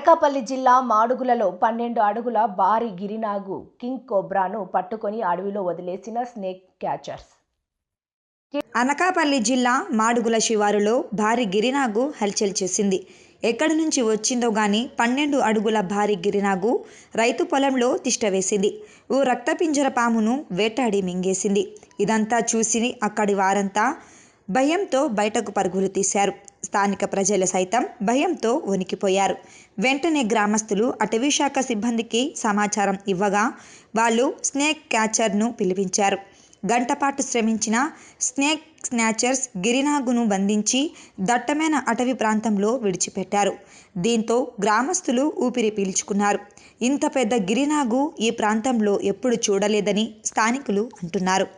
అనకాపల్లి జిల్లా మాడుగులలో 12 అడుగుల భారీ గిరినాగు కింగ్ కోబ్రాను పట్టుకొని అడవిలో వదిలేసిన స్నేక్ క్యాచర్స్. అనకాపల్లి జిల్లా మాడుగుల శివారులో భారీ గిరినాగు హల్చల్ చేసింది. ఎక్కడి నుంచి వచ్చిందో గానీ 12 అడుగుల భారీ గిరినాగు రైతు పొలంలో తిష్టవేసింది. ఓ రక్తపింజర పామును వేటాడి మింగేసింది. ఇదంతా చూసి అక్కడి వారంతా భయంతో బయటకు పరుగులు తీశారు. స్థానిక ప్రజలు సైతం భయంతో వణికిపోయారు. వెంటనే గ్రామస్తులు అటవీశాఖ సిబ్బందికి సమాచారం ఇవ్వగా వాళ్ళు స్నేక్ క్యాచర్ను పిలిపించారు. గంటపాటు శ్రమించిన స్నేక్ స్నాచర్స్ గిరినాగును బంధించి దట్టమైన అటవీ ప్రాంతంలో విడిచిపెట్టారు. దీంతో గ్రామస్తులు ఊపిరి పీల్చుకున్నారు. ఇంత పెద్ద గిరినాగు ఈ ప్రాంతంలో ఎప్పుడు చూడలేదని స్థానికులు అంటున్నారు.